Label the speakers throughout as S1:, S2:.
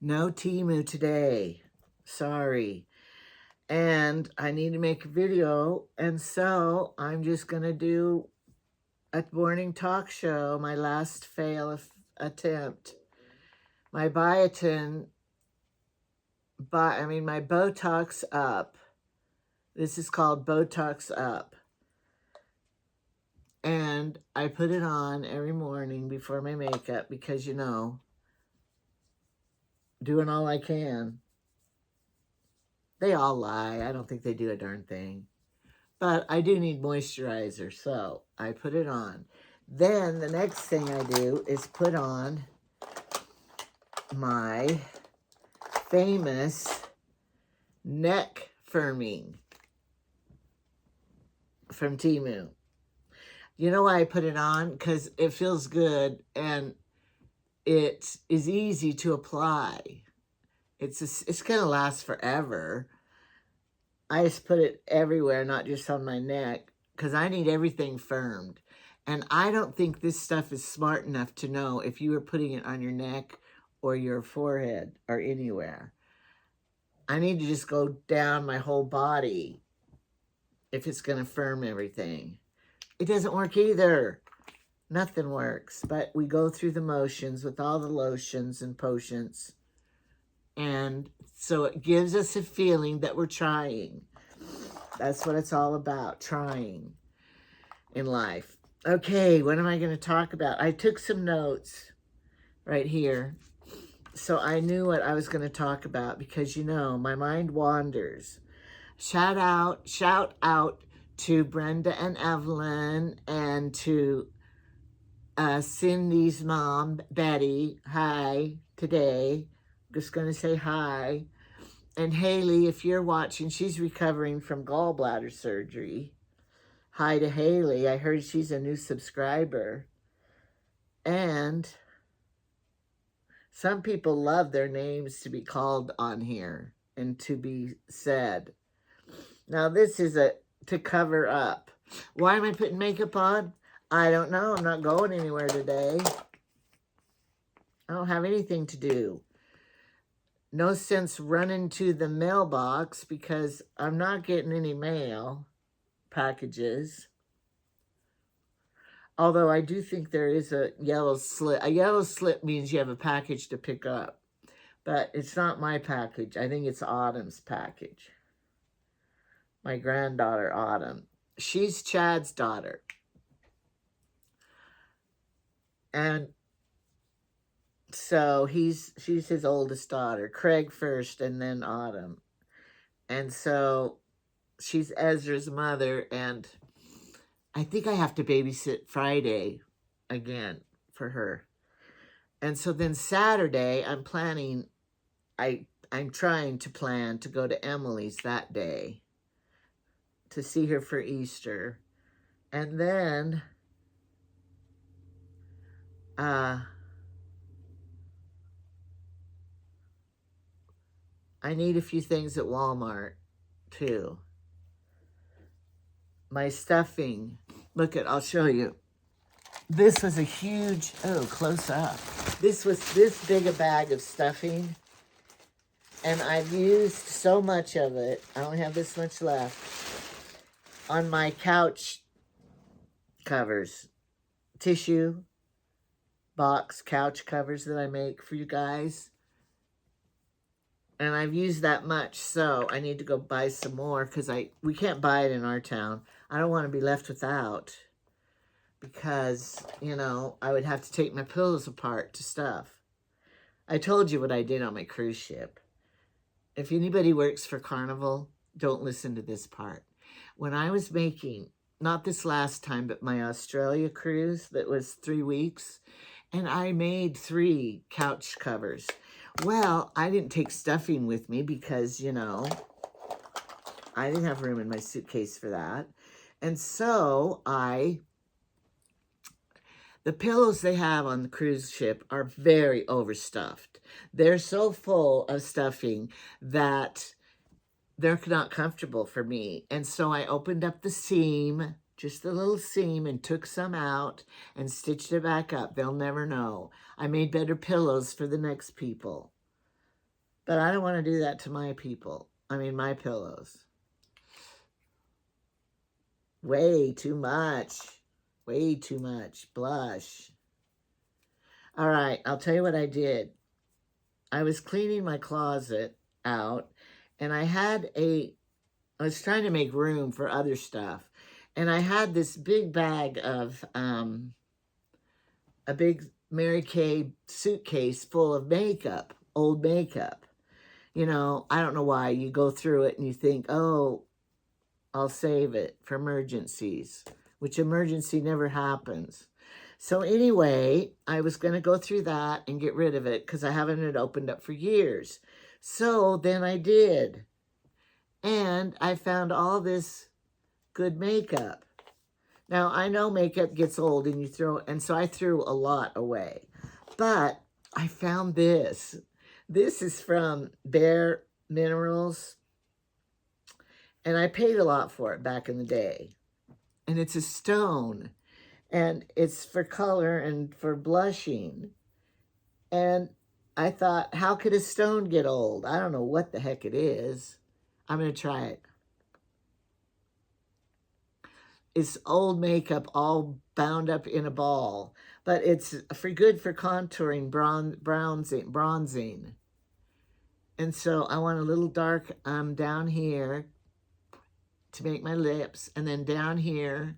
S1: No Temu today. Sorry. And I need to make a video, and so I'm just going to do a morning talk show, my last attempt. My biotin, my Botox Up. This is called Botox Up. And I put it on every morning before my makeup because, doing all I can. They all lie. I don't think they do a darn thing. But I do need moisturizer, so I put it on. Then the next thing I do is put on my famous neck firming from Temu. You know why I put it on? Because it feels good and it is easy to apply. It's going to last forever. I just put it everywhere, not just on my neck, because I need everything firmed. And I don't think this stuff is smart enough to know if you were putting it on your neck or your forehead or anywhere. I need to just go down my whole body if it's going to firm everything. It doesn't work either. Nothing works, but we go through the motions with all the lotions and potions. And so it gives us a feeling that we're trying. That's what it's all about, trying in life. Okay, what am I going to talk about? I took some notes right here, so I knew what I was going to talk about because, my mind wanders. Shout out to Brenda and Evelyn and to Cindy's mom, Betty. Hi, today. I'm just going to say hi. And Haley, if you're watching, she's recovering from gallbladder surgery. Hi to Haley. I heard she's a new subscriber. And some people love their names to be called on here and to be said. Now, this is to cover up. Why am I putting makeup on? I don't know. I'm not going anywhere today. I don't have anything to do. No sense running to the mailbox because I'm not getting any mail packages. Although I do think there is a yellow slip. A yellow slip means you have a package to pick up. But it's not my package. I think it's Autumn's package. My granddaughter, Autumn. She's Chad's daughter. And so she's his oldest daughter. Craig first and then Autumn. And so she's Ezra's mother, and I think I have to babysit Friday again for her. And so then Saturday, I'm trying to plan to go to Emily's that day to see her for Easter. And then I need a few things at Walmart too. My stuffing. Look I'll show you. This was a huge, close up. This was this big a bag of stuffing. And I've used so much of it. I only have this much left. On my couch covers. Tissue box couch covers that I make for you guys. And I've used that much, so I need to go buy some more because we can't buy it in our town. I don't want to be left without because, I would have to take my pillows apart to stuff. I told you what I did on my cruise ship. If anybody works for Carnival, don't listen to this part. When I was making, not this last time, but my Australia cruise that was 3 weeks, and I made 3 couch covers. Well, I didn't take stuffing with me because, I didn't have room in my suitcase for that. And so the pillows they have on the cruise ship are very overstuffed. They're so full of stuffing that they're not comfortable for me. And so I opened up the seam, just a little seam, and took some out and stitched it back up. They'll never know. I made better pillows for the next people. But I don't want to do that to my people. I mean, my pillows. Way too much. Way too much. Blush. All right, I'll tell you what I did. I was cleaning my closet out, and I was trying to make room for other stuff. And I had this big bag of, a big Mary Kay suitcase full of makeup, old makeup. You know, I don't know why you go through it and you think, oh, I'll save it for emergencies, which emergency never happens. So anyway, I was going to go through that and get rid of it because I haven't had opened up for years. So then I did. And I found all this good makeup. Now, I know makeup gets old and you throw, and so I threw a lot away. But I found this. This is from Bare Minerals. And I paid a lot for it back in the day. And it's a stone. And it's for color and for blushing. And I thought, how could a stone get old? I don't know what the heck it is. I'm going to try it. It's old makeup all bound up in a ball. But it's good for contouring, bronzing. And so I want a little dark down here to make my lips. And then down here,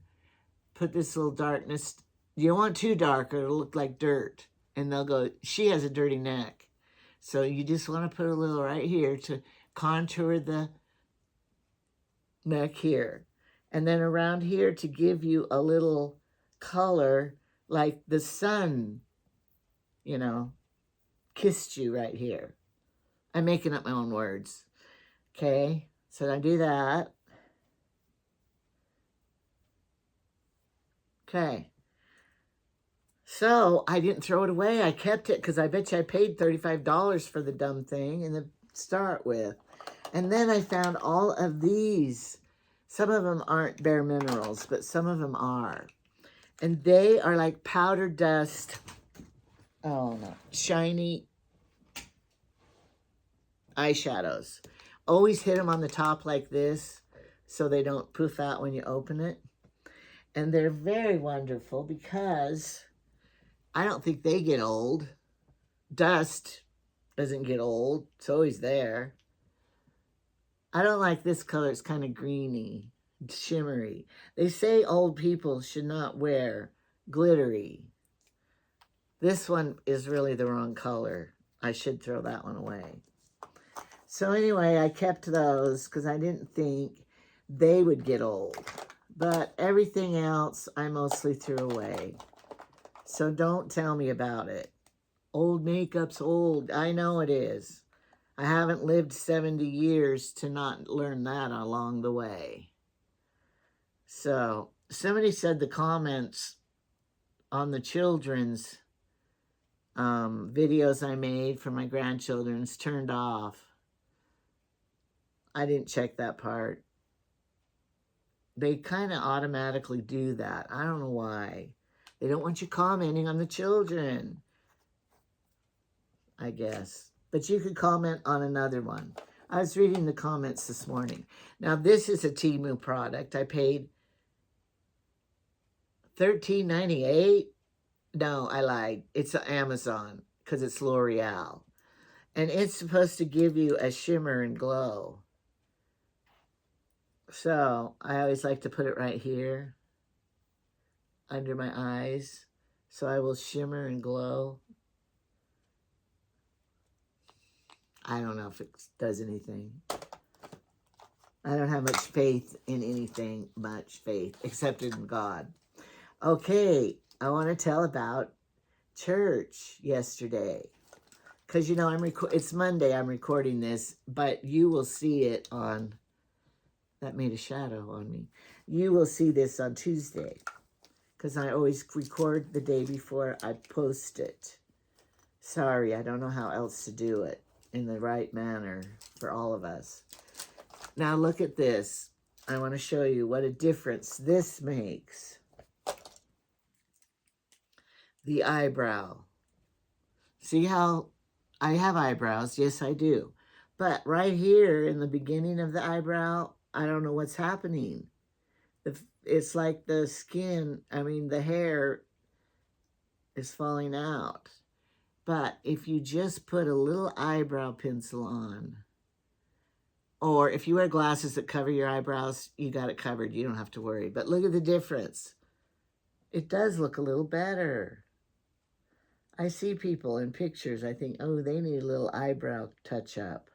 S1: put this little darkness. You don't want too dark or it'll look like dirt. And they'll go, she has a dirty neck. So you just want to put a little right here to contour the neck here. And then around here to give you a little color like the sun, you know, kissed you right here. I'm making up my own words. Okay, so I do that. Okay. So I didn't throw it away. I kept it because I bet you I paid $35 for the dumb thing in the start with. And then I found all of these. Some of them aren't Bare Minerals, but some of them are. And they are like powder dust. Oh, no. Shiny eyeshadows. Always hit them on the top like this so they don't poof out when you open it. And they're very wonderful because I don't think they get old. Dust doesn't get old. It's always there. I don't like this color. It's kind of greeny, shimmery. They say old people should not wear glittery. This one is really the wrong color. I should throw that one away. So anyway, I kept those because I didn't think they would get old. But everything else I mostly threw away. So don't tell me about it. Old makeup's old. I know it is. I haven't lived 70 years to not learn that along the way. So somebody said the comments on the children's videos I made for my grandchildren's turned off. I didn't check that part. They kind of automatically do that. I don't know why. They don't want you commenting on the children, I guess. But you could comment on another one. I was reading the comments this morning. Now, this is a Temu product. I paid $13.98. No, I lied. It's Amazon because it's L'Oreal. And it's supposed to give you a shimmer and glow. So I always like to put it right here under my eyes. So I will shimmer and glow. I don't know if it does anything. I don't have much faith in anything, except in God. Okay, I want to tell about church yesterday. Because, you know, it's Monday, I'm recording this, but you will see it on, that made a shadow on me. You will see this on Tuesday. Because I always record the day before I post it. Sorry, I don't know how else to do it in the right manner for all of us. Now look at this. I want to show you what a difference this makes. The eyebrow. See how I have eyebrows? Yes, I do. But right here in the beginning of the eyebrow, I don't know what's happening. It's like the skin, the hair is falling out. But if you just put a little eyebrow pencil on, or if you wear glasses that cover your eyebrows, you got it covered. You don't have to worry. But look at the difference. It does look a little better. I see people in pictures, I think, oh, they need a little eyebrow touch-up.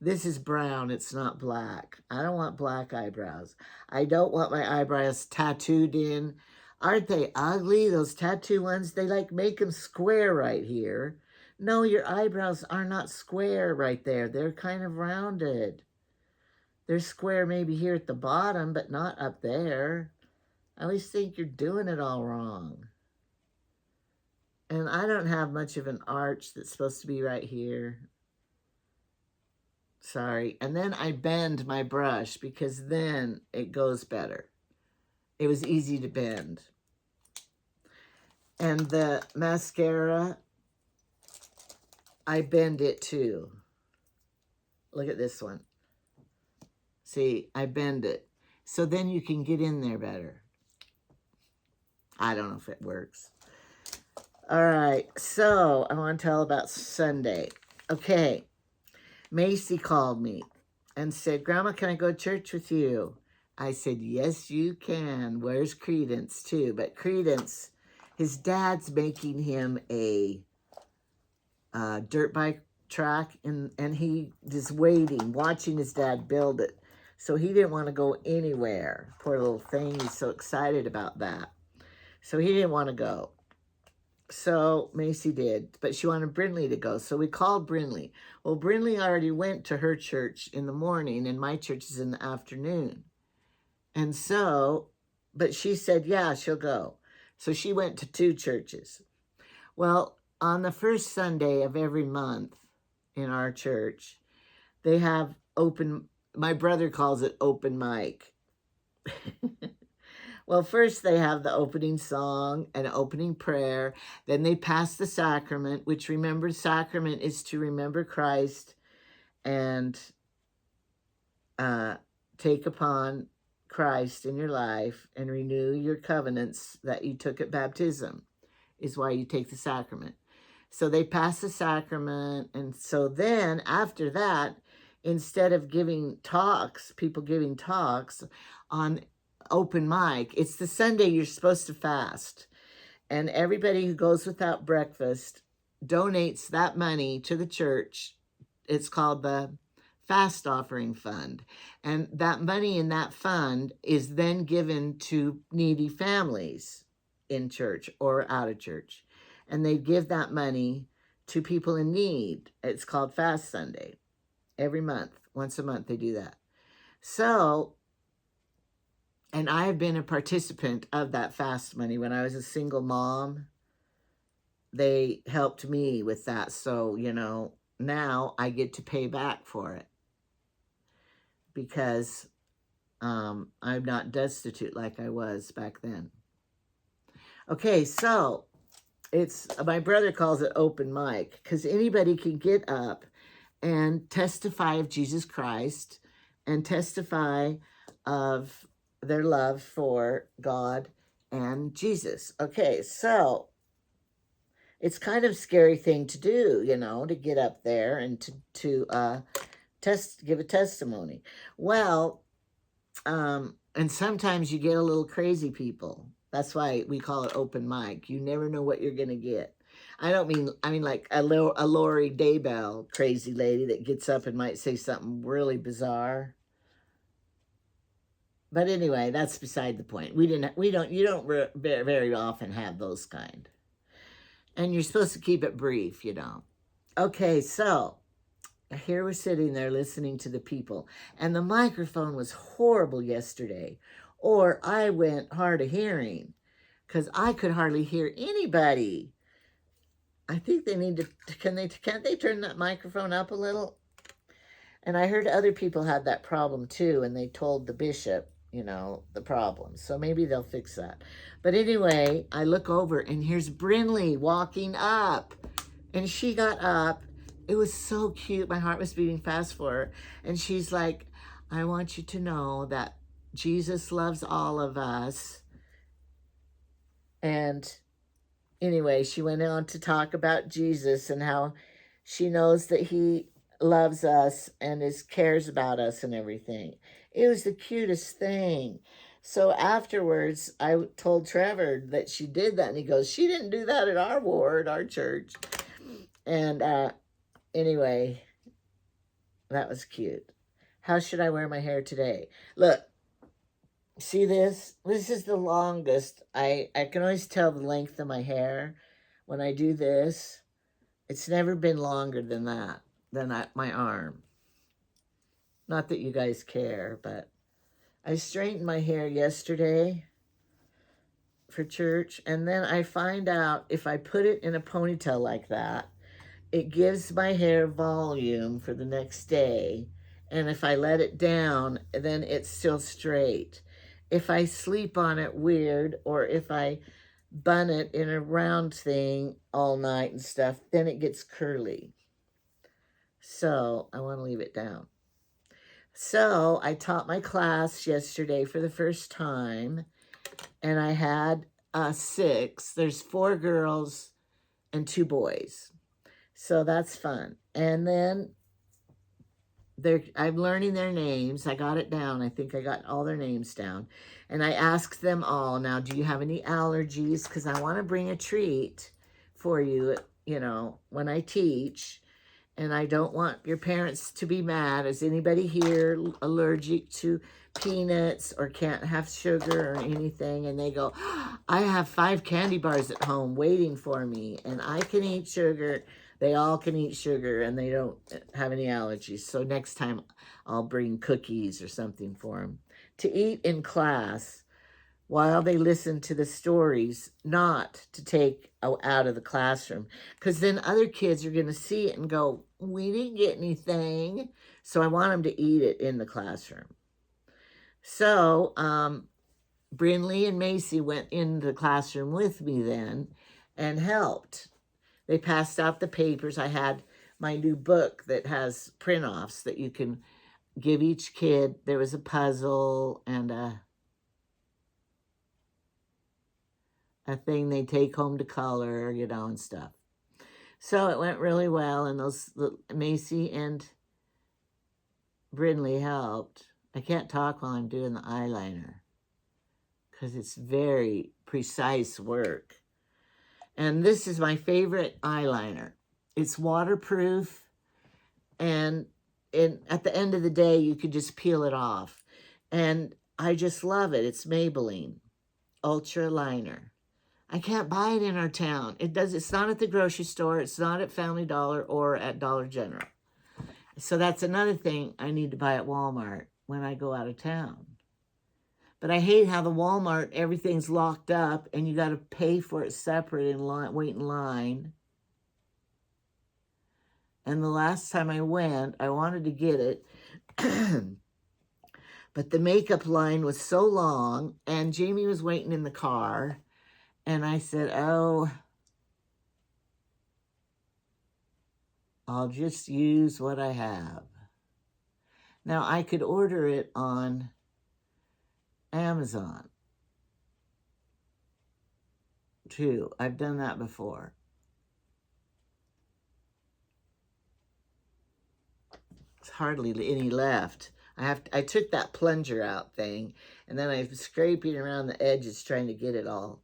S1: This is brown, it's not black. I don't want black eyebrows. I don't want my eyebrows tattooed in. Aren't they ugly, those tattoo ones? They like make them square right here. No, your eyebrows are not square right there. They're kind of rounded. They're square maybe here at the bottom, but not up there. I always think you're doing it all wrong. And I don't have much of an arch that's supposed to be right here. Sorry. And then I bend my brush because then it goes better. It was easy to bend. And the mascara, I bend it too. Look at this one. See, I bend it. So then you can get in there better. I don't know if it works. All right, so I want to tell about Sunday. Okay, Macy called me and said, Grandma, can I go to church with you? I said, yes, you can. Where's Credence, too? But Credence, his dad's making him a dirt bike track, and he is waiting, watching his dad build it. So he didn't want to go anywhere. Poor little thing, he's so excited about that. So he didn't want to go. So Macy did, but she wanted Brindley to go. So we called Brindley. Well, Brindley already went to her church in the morning, and my church is in the afternoon. And so, but she said, yeah, she'll go. So she went to 2 churches. Well, on the first Sunday of every month in our church, they have my brother calls it open mic. Well, first they have the opening song and opening prayer. Then they pass the sacrament, which remember, sacrament is to remember Christ and take upon Christ in your life and renew your covenants that you took at baptism is why you take the sacrament. So they pass the sacrament. And so then after that, instead of giving talks, people giving talks on open mic, it's the Sunday you're supposed to fast. And everybody who goes without breakfast donates that money to the church. It's called the Fast Offering Fund. And that money in that fund is then given to needy families in church or out of church. And they give that money to people in need. It's called Fast Sunday. Every month, once a month, they do that. So, and I have been a participant of that fast money. When I was a single mom, they helped me with that. So, now I get to pay back for it because I'm not destitute like I was back then. Okay, so my brother calls it open mic because anybody can get up and testify of Jesus Christ and testify of their love for God and Jesus. Okay, so it's kind of a scary thing to do, to get up there and to give a testimony. Well, and sometimes you get a little crazy people. That's why we call it open mic. You never know what you're going to get. I mean like a Lori Daybell crazy lady that gets up and might say something really bizarre. But anyway, that's beside the point. You don't very often have those kind. And you're supposed to keep it brief, Okay, so here we're sitting there listening to the people. And the microphone was horrible yesterday. Or I went hard of hearing because I could hardly hear anybody. I think they need to, can't they turn that microphone up a little? And I heard other people had that problem too, and they told the bishop, the problem. So maybe they'll fix that. But anyway, I look over and here's Brindley walking up. And she got up it was so cute. My heart was beating fast for her. And she's like, I want you to know that Jesus loves all of us. And anyway, she went on to talk about Jesus and how she knows that he loves us and cares about us and everything. It was the cutest thing. So afterwards, I told Trevor that she did that, and he goes, she didn't do that at our ward, our church. And anyway, that was cute. How should I wear my hair today? Look, see this? This is the longest. I can always tell the length of my hair when I do this. It's never been longer than that, my arm. Not that you guys care, but I straightened my hair yesterday for church, and then I find out if I put it in a ponytail like that, it gives my hair volume for the next day. And if I let it down, then it's still straight. If I sleep on it weird, or if I bun it in a round thing all night and stuff, then it gets curly. So I want to leave it down. So I taught my class yesterday for the first time, and I had 6. There's 4 girls and 2 boys. So that's fun. And then I'm learning their names. I got it down. I think I got all their names down. And I asked them all, now, do you have any allergies? Because I want to bring a treat for you, when I teach. And I don't want your parents to be mad. Is anybody here allergic to peanuts or can't have sugar or anything? And they go, I have 5 candy bars at home waiting for me, and I can eat sugar. They all can eat sugar, and they don't have any allergies. So next time I'll bring cookies or something for them to eat in class while they listen to the stories, not to take out of the classroom. Because then other kids are going to see it and go, we didn't get anything. So I want them to eat it in the classroom. So Brinley and Macy went in the classroom with me then and helped. They passed out the papers. I had my new book that has print-offs that you can give each kid. There was a puzzle and a thing they take home to color, and stuff. So it went really well, and Macy and Brinley helped. I can't talk while I'm doing the eyeliner because it's very precise work. And this is my favorite eyeliner. It's waterproof, and at the end of the day, you could just peel it off. And I just love it. It's Maybelline Ultra Liner. I can't buy it in our town. It's not at the grocery store. It's not at Family Dollar or at Dollar General. So that's another thing I need to buy at Walmart when I go out of town. But I hate how the Walmart, everything's locked up and you got to pay for it separate in line, wait in line. And the last time I went, I wanted to get it, but the makeup line was so long, and Jamie was waiting in the car, and I said, oh, I'll just use what I have. Now, I could order it on Amazon, too. I've done that before. There's hardly any left. I took that plunger out thing, and then I'm scraping around the edges trying to get it all.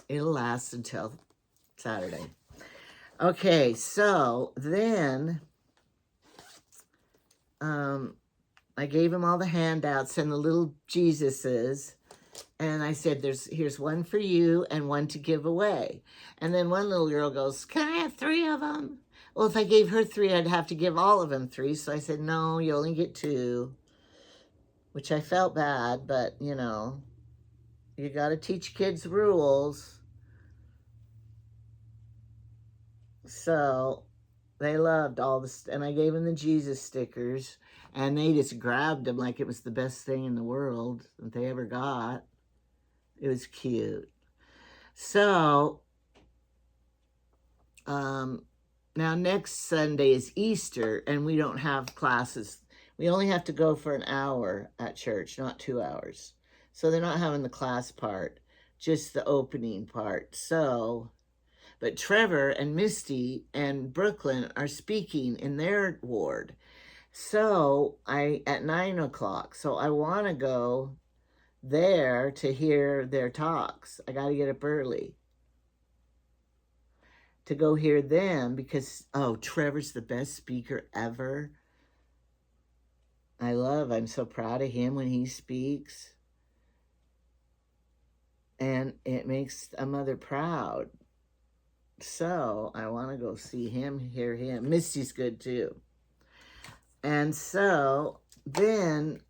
S1: It'll last until Saturday. Okay, so then I gave him all the handouts and the little Jesuses, and I said, here's one for you and one to give away. And then one little girl goes, can I have 3 of them? Well, if I gave her 3, I'd have to give all of them 3. So I said, no, you only get 2, which I felt bad, but, you got to teach kids rules. So they loved all this, and I gave them the Jesus stickers, and they just grabbed them like it was the best thing in the world that they ever got. It was cute. So, Now, next Sunday is Easter, and we don't have classes. We only have to go for an hour at church, not 2 hours. So they're not having the class part, just the opening part. So, but Trevor and Misty and Brooklyn are speaking in their ward. So at 9 o'clock. So I want to go there to hear their talks. I got to get up early to go hear them because, oh, Trevor's the best speaker ever. I'm so proud of him when he speaks. And it makes a mother proud. So I want to go see him, hear him. Misty's good too. And so then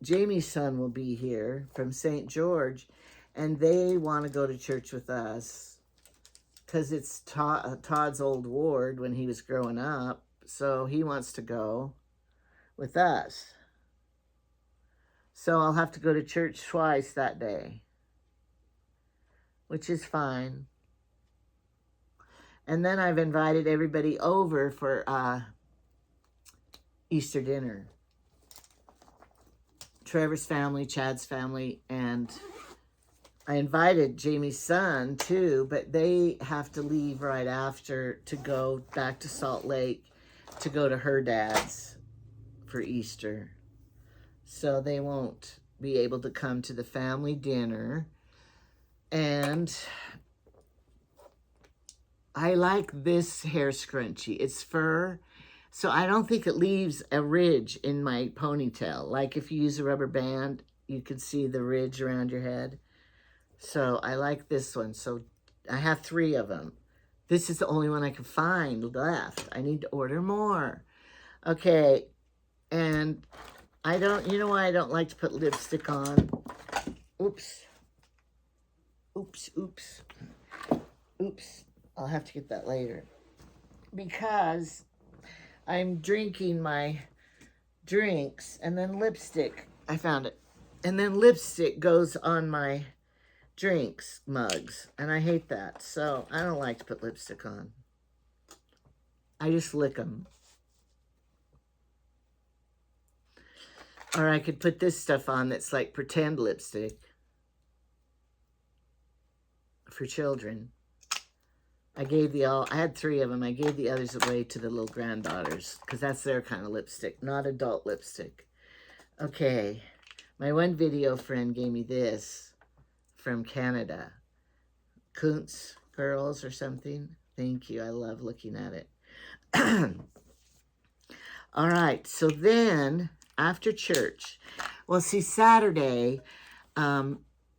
S1: Jamie's son will be here from St. George, and they want to go to church with us because it's Todd's old ward when he was growing up. So he wants to go with us. So I'll have to go to church twice that day, which is fine. And then I've invited everybody over for Easter dinner. Trevor's family, Chad's family, and I invited Jamie's son too, but they have to leave right after to go back to Salt Lake to go to her dad's for Easter. So they won't be able to come to the family dinner. And I like this hair scrunchie. It's fur, so I don't think it leaves a ridge in my ponytail. Like if you use a rubber band, you can see the ridge around your head. So I like this one. So I have 3 of them. This is the only one I can find left. I need to order more. Okay, and you know why I don't like to put lipstick on? Oops. Oops. I'll have to get that later. Because I'm drinking my drinks and then lipstick, I found it. And then lipstick goes on my drinks mugs. And I hate that. So I don't like to put lipstick on. I just lick them. Or I could put this stuff on that's like pretend lipstick for children. I had 3 of them. I gave the others away to the little granddaughters because that's their kind of lipstick, not adult lipstick. Okay, my one video friend gave me this from Canada. Kuntz Girls or something. Thank you. I love looking at it. All right, so then after church, well, see, Saturday,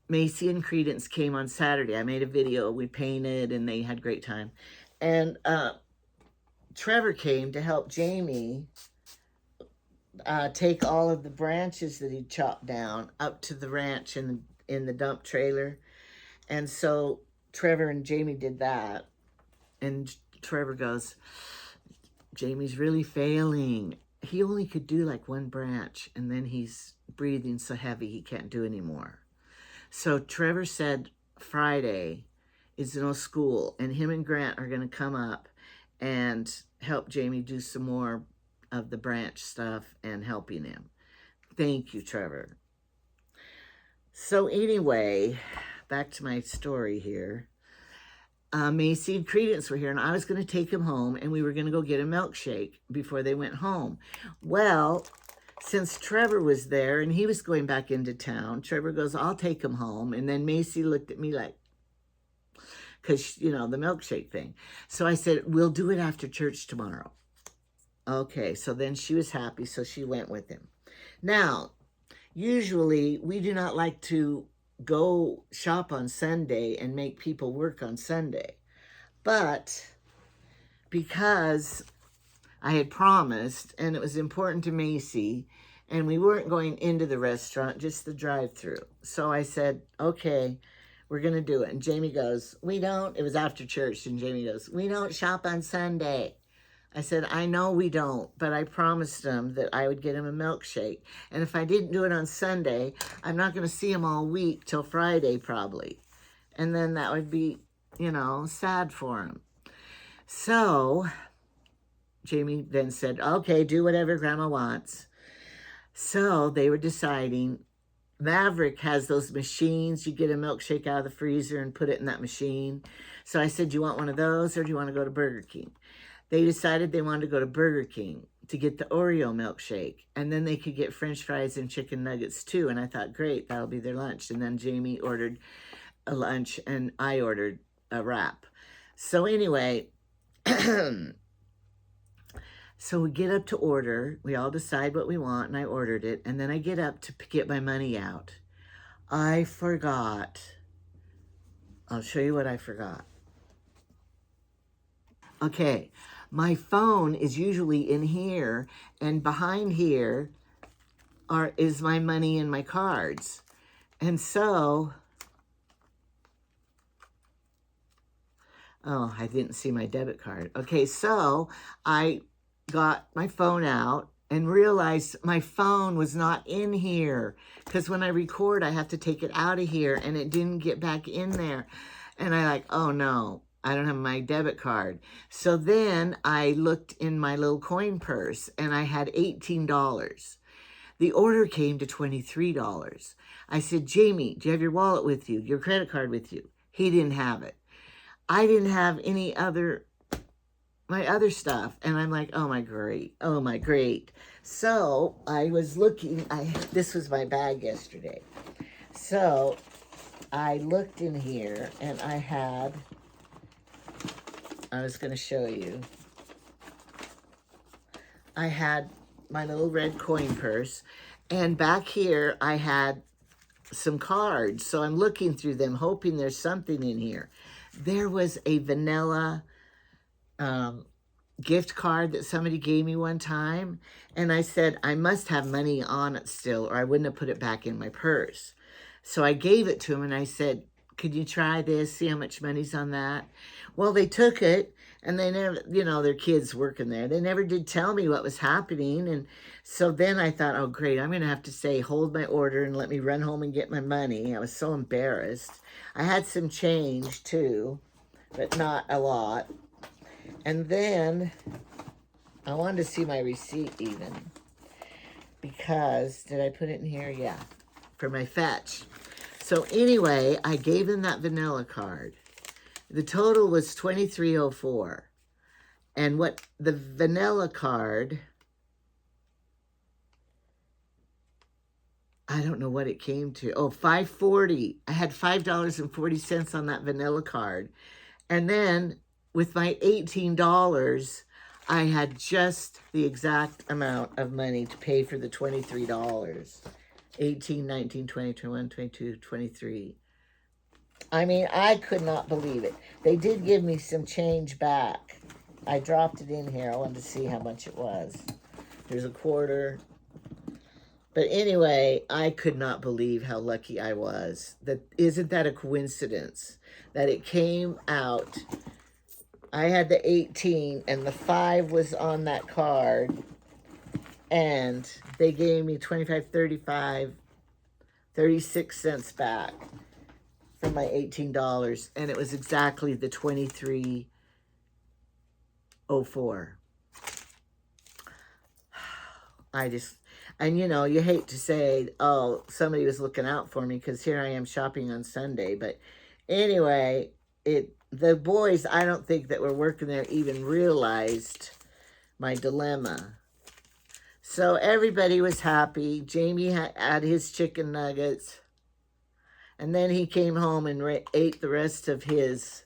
S1: Macy and Credence came on Saturday. I made a video. We painted, and they had a great time. And Trevor came to help Jamie take all of the branches that he chopped down up to the ranch in the dump trailer. And so Trevor and Jamie did that. And Trevor goes, Jamie's really failing. He only could do like 1 branch, and then he's breathing so heavy he can't do anymore. So Trevor said Friday is no school, and him and Grant are going to come up and help Jamie do some more of the branch stuff and helping him. Thank you, Trevor. So anyway, back to my story here. Macy and Credence were here, and I was going to take him home, and we were going to go get a milkshake before they went home. Well, since Trevor was there and he was going back into town, Trevor goes, I'll take him home. And then Macy looked at me like, because, the milkshake thing. So I said, we'll do it after church tomorrow. Okay, so then she was happy, so she went with him. Now, usually we do not like to go shop on Sunday and make people work on Sunday. But because I had promised, and it was important to Macy, and we weren't going into the restaurant, just the drive-through. So I said, okay, we're going to do it. And Jamie goes, it was after church, and Jamie goes, we don't shop on Sunday. I said, I know we don't, but I promised him that I would get him a milkshake. And if I didn't do it on Sunday, I'm not going to see him all week till Friday probably. And then that would be, sad for him. So Jamie then said, okay, do whatever Grandma wants. So they were deciding. Maverick has those machines. You get a milkshake out of the freezer and put it in that machine. So I said, do you want one of those or do you want to go to Burger King? They decided they wanted to go to Burger King to get the Oreo milkshake. And then they could get French fries and chicken nuggets too. And I thought, great, that'll be their lunch. And then Jamie ordered a lunch and I ordered a wrap. So anyway, so we get up to order. We all decide what we want, and I ordered it. And then I get up to get my money out. I forgot. I'll show you what I forgot. Okay, my phone is usually in here, and behind here is my money and my cards. And so, oh, I didn't see my debit card. Okay, so I got my phone out and realized my phone was not in here, because when I record I have to take it out of here, and it didn't get back in there. And I like, oh no, I don't have my debit card. So then I looked in my little coin purse and I had $18. The order came to $23. I said, Jamie, do you have your wallet with you, your credit card with you? He didn't have it. I didn't have my other stuff. And I'm like, oh my great. So I was looking, this was my bag yesterday. So I looked in here and I was going to show you. I had my little red coin purse, and back here I had some cards. So I'm looking through them, hoping there's something in here. There was a vanilla gift card that somebody gave me one time, and I said I must have money on it still, or I wouldn't have put it back in my purse. So I gave it to him and I said, could you try this, see how much money's on that? Well, they took it, and they never, their kids working there, they never did tell me what was happening. And so then I thought, oh great, I'm gonna have to say hold my order and let me run home and get my money. I was so embarrassed. I had some change too, but not a lot. And then I wanted to see my receipt even, because, did I put it in here? Yeah, for my fetch. So anyway, I gave him that vanilla card. The total was $23.04. And what the vanilla card, I don't know what it came to. Oh, $5.40. I had $5.40 on that vanilla card. And then with my $18, I had just the exact amount of money to pay for the $23. 18, 19, 20, 21, 22, 23. I mean, I could not believe it. They did give me some change back. I dropped it in here. I wanted to see how much it was. There's a quarter. But anyway, I could not believe how lucky I was. Isn't that a coincidence that it came out? I had the 18 and the 5 was on that card, and they gave me 25, 35, 36 cents back from my $18, and it was exactly the $23.04. And you hate to say, oh, somebody was looking out for me, because here I am shopping on Sunday. But anyway, the boys, I don't think that were working there even realized my dilemma. So everybody was happy. Jamie had his chicken nuggets. And then he came home and ate the rest of his,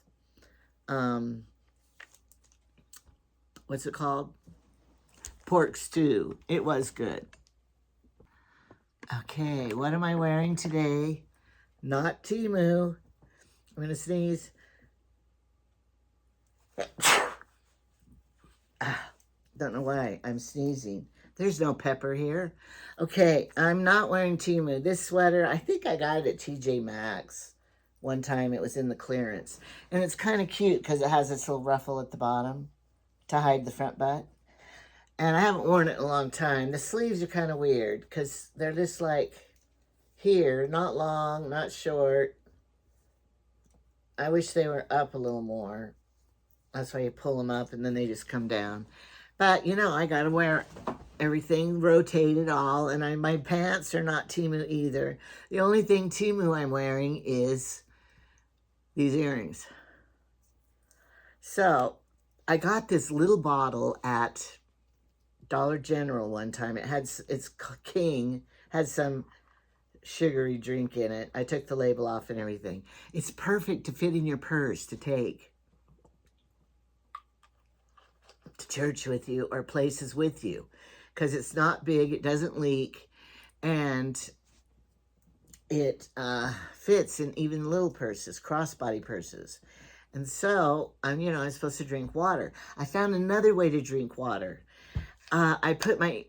S1: what's it called? Pork stew. It was good. Okay, what am I wearing today? Not Temu. I'm going to sneeze. Don't know why I'm sneezing. There's no pepper here. Okay, I'm not wearing Temu. This sweater, I think I got it at TJ Maxx. One time it was in the clearance. And it's kind of cute because it has this little ruffle at the bottom to hide the front butt. And I haven't worn it in a long time. The sleeves are kind of weird because they're just like here, not long, not short. I wish they were up a little more. That's why you pull them up and then they just come down. But, you know, I got to wear everything rotated all, and my pants are not Temu either. The only thing Temu I'm wearing is these earrings. So I got this little bottle at Dollar General one time. It's King, had some sugary drink in it. I took the label off and everything. It's perfect to fit in your purse to take to church with you or places with you, because it's not big, it doesn't leak, and it fits in even little purses, crossbody purses. And so I'm supposed to drink water. I found another way to drink water. I put my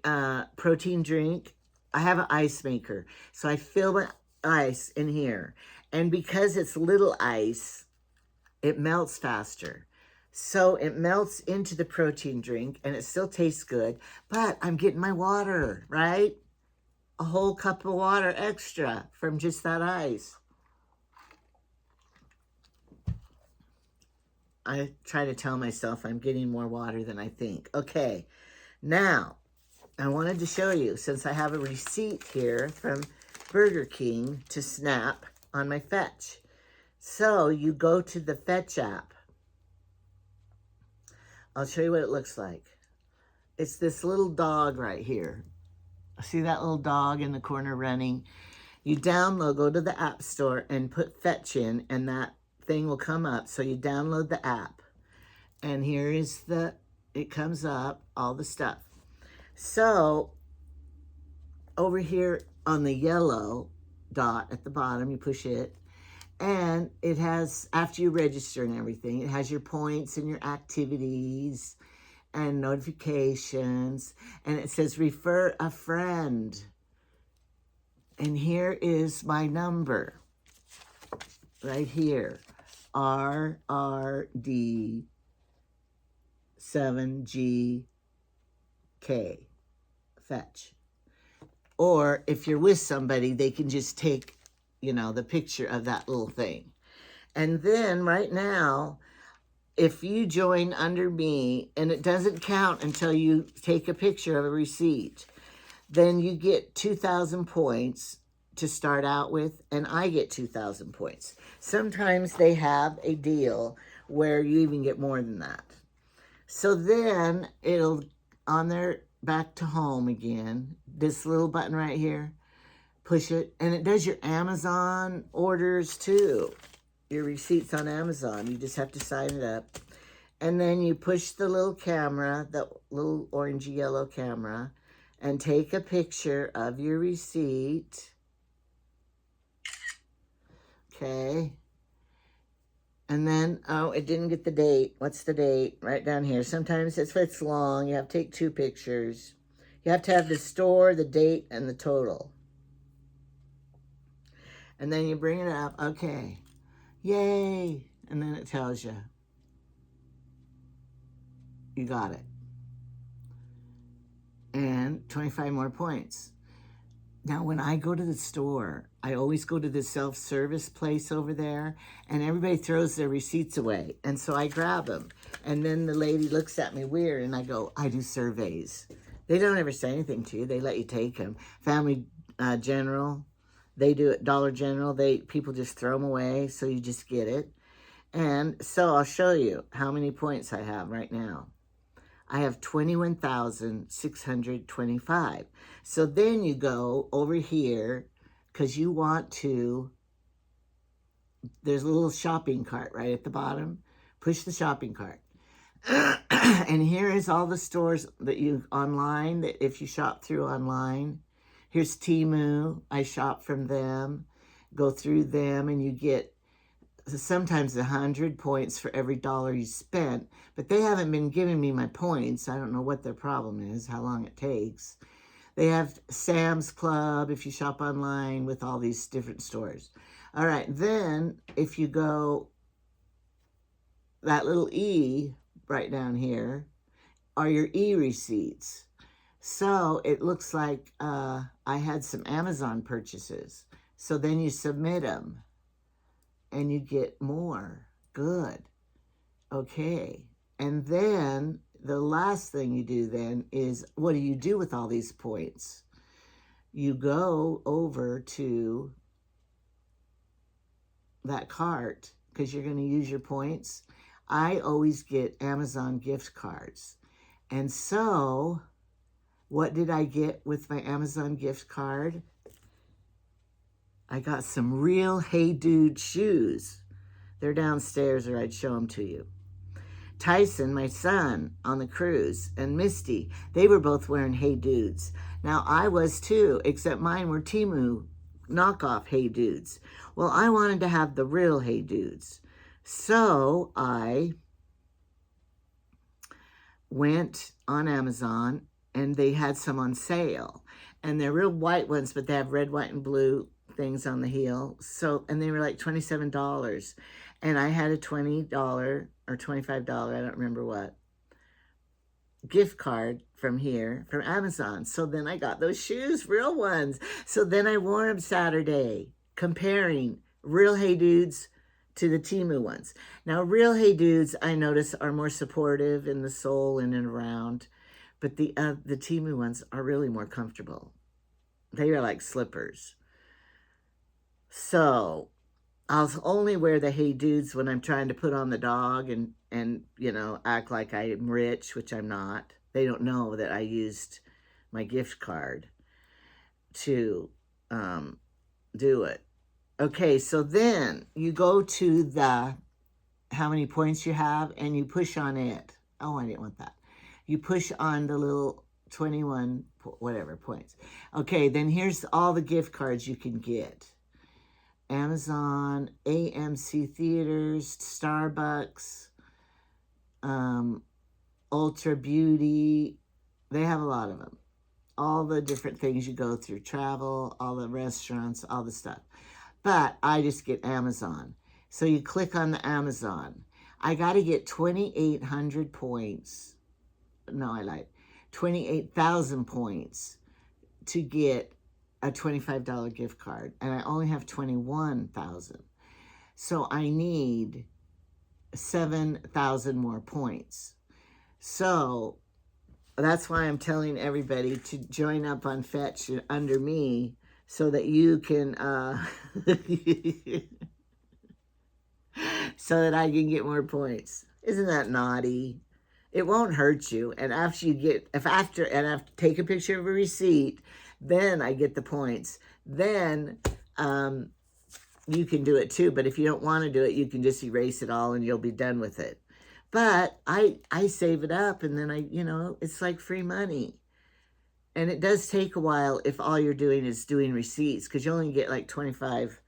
S1: protein drink. I have an ice maker, so I fill my ice in here, and because it's little ice, it melts faster. So it melts into the protein drink, and it still tastes good, but I'm getting my water, right? A whole cup of water extra from just that ice. I try to tell myself I'm getting more water than I think. Okay, now I wanted to show you, since I have a receipt here from Burger King to snap on my Fetch. So you go to the Fetch app. I'll show you what it looks like. It's this little dog right here. See that little dog in the corner running? You download, go to the App Store and put Fetch in, and that thing will come up. So you download the app, and here is it comes up, all the stuff. So over here on the yellow dot at the bottom, you push it, and it has, after you register and everything, it has your points and your activities and notifications, and it says refer a friend. And here is my number right here, RRD7GK, Fetch. Or if you're with somebody, they can just take, the picture of that little thing. And then right now, if you join under me, and it doesn't count until you take a picture of a receipt, then you get 2,000 points to start out with, and I get 2,000 points. Sometimes they have a deal where you even get more than that. So then it'll, on their back to home again, this little button right here, push it, and it does your Amazon orders too. Your receipts on Amazon. You just have to sign it up. And then you push the little camera, the little orangey yellow camera, and take a picture of your receipt. Okay. And then, oh, it didn't get the date. What's the date? Right down here. Sometimes if it's long, you have to take 2 pictures. You have to have the store, the date, and the total. And then you bring it up. Okay. Yay. And then it tells you. You got it. And 25 more points. Now, when I go to the store, I always go to the self-service place over there, and everybody throws their receipts away. And so I grab them. And then the lady looks at me weird, and I go, I do surveys. They don't ever say anything to you. They let you take them. Family General, they do it. Dollar General, people just throw them away, so you just get it. And so I'll show you how many points I have right now. I have 21,625. So then you go over here, because you want to, there's a little shopping cart right at the bottom. Push the shopping cart. And here is all the stores that online, that if you shop through online. Here's Temu. I shop from them. Go through them, and you get sometimes 100 points for every dollar you spent, but they haven't been giving me my points. I don't know what their problem is, how long it takes. They have Sam's Club if you shop online with all these different stores. All right, then if you go, that little E right down here are your e-receipts. So it looks like I had some Amazon purchases. So then you submit them, and you get more. Good. Okay. And then the last thing you do then is, what do you do with all these points? You go over to that cart because you're going to use your points. I always get Amazon gift cards. And so, what did I get with my Amazon gift card? I got some real Hey Dude shoes. They're downstairs, or I'd show them to you. Tyson, my son, on the cruise, and Misty, they were both wearing Hey Dudes. Now, I was too, except mine were Temu knockoff Hey Dudes. Well, I wanted to have the real Hey Dudes. So I went on Amazon, and they had some on sale. And they're real white ones, but they have red, white, and blue things on the heel. So, and they were like $27. And I had a $20 or $25, I don't remember what, gift card from here, from Amazon. So then I got those shoes, real ones. So then I wore them Saturday, comparing real Hey Dudes to the Temu ones. Now, real Hey Dudes, I notice, are more supportive in the sole and around, but the Temu ones are really more comfortable. They are like slippers. So I'll only wear the Hey Dudes when I'm trying to put on the dog and you know, act like I'm rich, which I'm not. They don't know that I used my gift card to do it. Okay, so then you go to the how many points you have, and you push on it. Oh, I didn't want that. You push on the little 21 whatever points. Okay, then here's all the gift cards you can get. Amazon, AMC Theaters, Starbucks, Ultra Beauty. They have a lot of them. All the different things you go through, travel, all the restaurants, all the stuff. But I just get Amazon. So you click on the Amazon. I got to get 2,800 points. No, I lied. 28,000 points to get a $25 gift card, and I only have 21,000. So I need 7,000 more points. So that's why I'm telling everybody to join up on Fetch under me so that you can, so that I can get more points. Isn't that naughty? It won't hurt you. And after you get, and I have to take a picture of a receipt, then I get the points. Then you can do it too. But if you don't want to do it, you can just erase it all and you'll be done with it. But I save it up, and then it's like free money. And it does take a while if all you're doing is doing receipts, because you only get like 25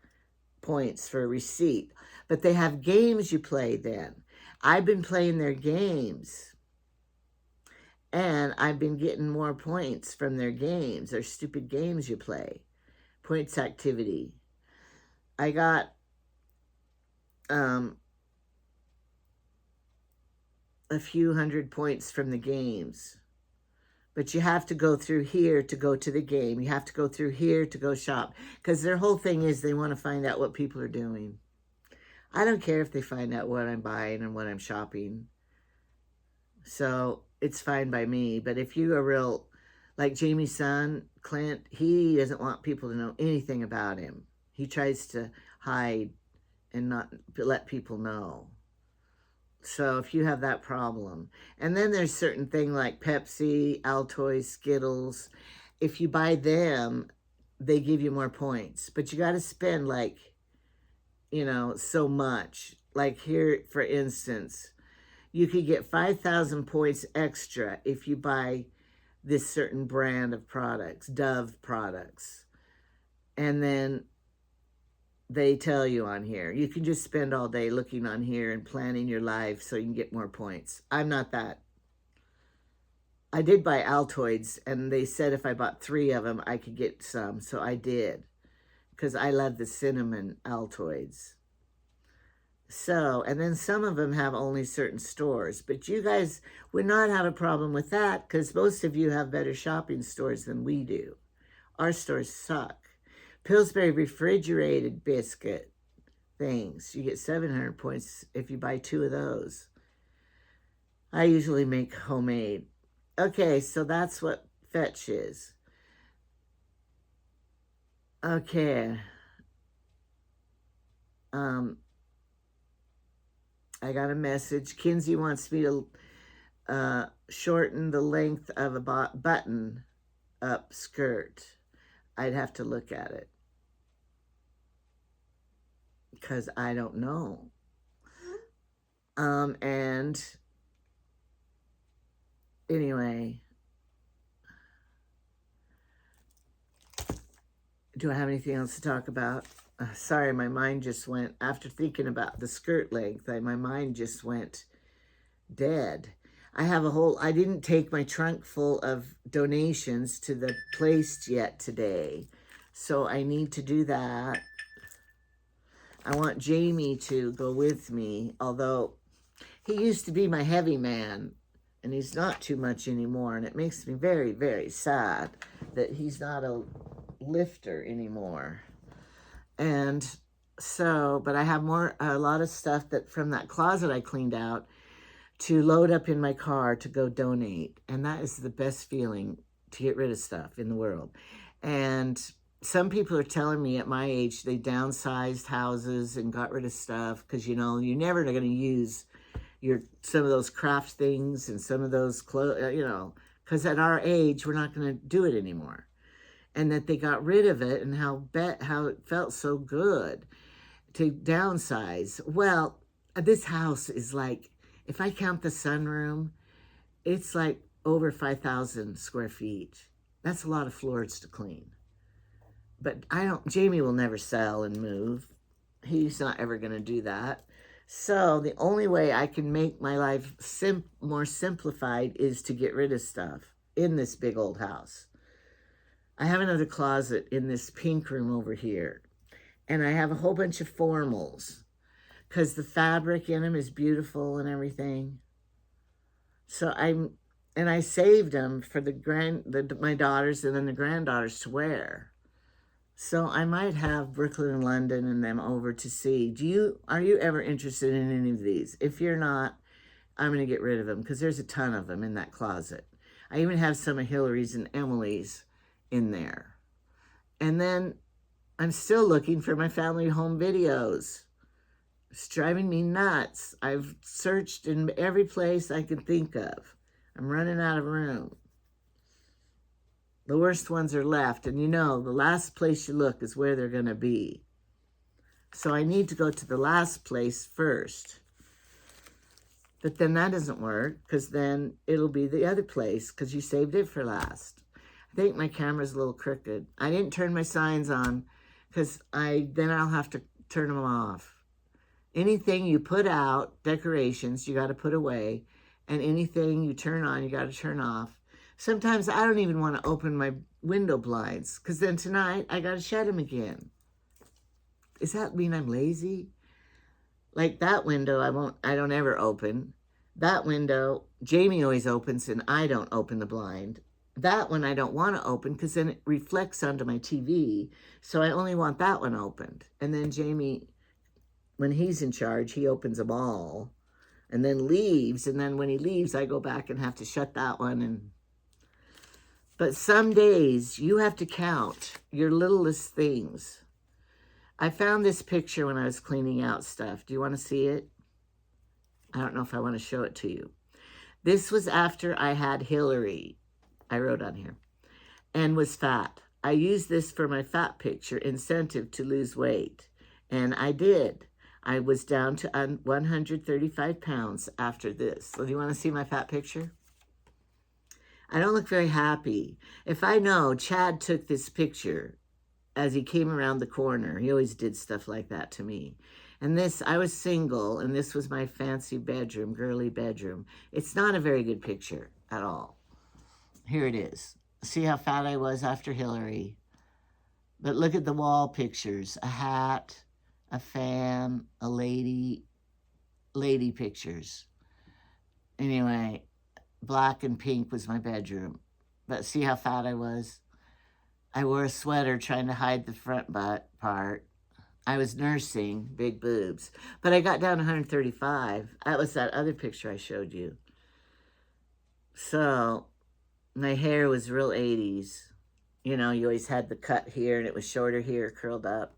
S1: points for a receipt. But they have games you play then. I've been playing their games, and I've been getting more points from their games. They're stupid games you play. Points activity. I got a few hundred points from the games. But you have to go through here to go to the game. You have to go through here to go shop. Because their whole thing is they want to find out what people are doing. I don't care if they find out what I'm buying and what I'm shopping. So it's fine by me. But if you are real, like Jamie's son, Clint, he doesn't want people to know anything about him. He tries to hide and not let people know. So if you have that problem. And then there's certain things like Pepsi, Altoids, Skittles. If you buy them, they give you more points. But you got to spend like, so much. Like here, for instance, you could get 5,000 points extra if you buy this certain brand of products, Dove products. And then they tell you on here. You can just spend all day looking on here and planning your life so you can get more points. I'm not that. I did buy Altoids, and they said if I bought 3 of them, I could get some. So I did, because I love the cinnamon Altoids. So, and then some of them have only certain stores. But you guys would not have a problem with that, because most of you have better shopping stores than we do. Our stores suck. Pillsbury refrigerated biscuit things. You get 700 points if you buy 2 of those. I usually make homemade. Okay, so that's what fetch is. Okay. Um, I got a message. Kinsey wants me to shorten the length of a button up skirt. I'd have to look at it because I don't know. And anyway, do I have anything else to talk about? Sorry, my mind just went, after thinking about the skirt length, my mind just went dead. I didn't take my trunk full of donations to the place yet today. So I need to do that. I want Jamie to go with me, although he used to be my heavy man, and he's not too much anymore, and it makes me very, very sad that he's not a lifter anymore. And so, but I have a lot of stuff that from that closet I cleaned out to load up in my car to go donate. And that is the best feeling, to get rid of stuff in the world. And some people are telling me at my age they downsized houses and got rid of stuff because, you know, you're never going to use some of those craft things and some of those clothes, you know, because at our age we're not going to do it anymore. And that they got rid of it, and how it felt so good to downsize. Well, this house is like, if I count the sunroom, it's like over 5,000 square feet. That's a lot of floors to clean. But Jamie will never sell and move. He's not ever going to do that. So the only way I can make my life more simplified is to get rid of stuff in this big old house. I have another closet in this pink room over here. And I have a whole bunch of formals because the fabric in them is beautiful and everything. So I saved them for my daughters and then the granddaughters to wear. So I might have Brooklyn and London and them over to see. Are you ever interested in any of these? If you're not, I'm going to get rid of them because there's a ton of them in that closet. I even have some of Hillary's and Emily's in there. And then I'm still looking for my family home videos. It's driving me nuts. I've searched in every place I can think of. I'm running out of room. The worst ones are left, and you know, the last place you look is where they're going to be. So I need to go to the last place first. But then that doesn't work, because then it'll be the other place, because you saved it for last. I think my camera's a little crooked. I didn't turn my signs on, because then I'll have to turn them off. Anything you put out, decorations, you got to put away. And anything you turn on, you got to turn off. Sometimes I don't even want to open my window blinds because then tonight I got to shut them again. Does that mean I'm lazy? Like that window, I don't ever open. That window, Jamie always opens and I don't open the blind. That one I don't want to open because then it reflects onto my TV. So I only want that one opened. And then Jamie, when he's in charge, he opens them all and then leaves. And then when he leaves, I go back and have to shut that one. But some days you have to count your littlest things. I found this picture when I was cleaning out stuff. Do you want to see it? I don't know if I want to show it to you. This was after I had Hillary, I wrote on here, and was fat. I used this for my fat picture incentive to lose weight. And I did. I was down to 135 pounds after this. So do you want to see my fat picture? I don't look very happy. If I know Chad took this picture as he came around the corner, he always did stuff like that to me. And this, I was single, and this was my fancy bedroom, girly bedroom. It's not a very good picture at all. Here it is. See how fat I was after Hillary. But look at the wall pictures. A hat, a fan, a lady pictures. Anyway, black and pink was my bedroom. But see how fat I was? I wore a sweater trying to hide the front butt part. I was nursing, big boobs. But I got down to 135. That was that other picture I showed you. So my hair was real 80s. You know, you always had the cut here and it was shorter here, curled up.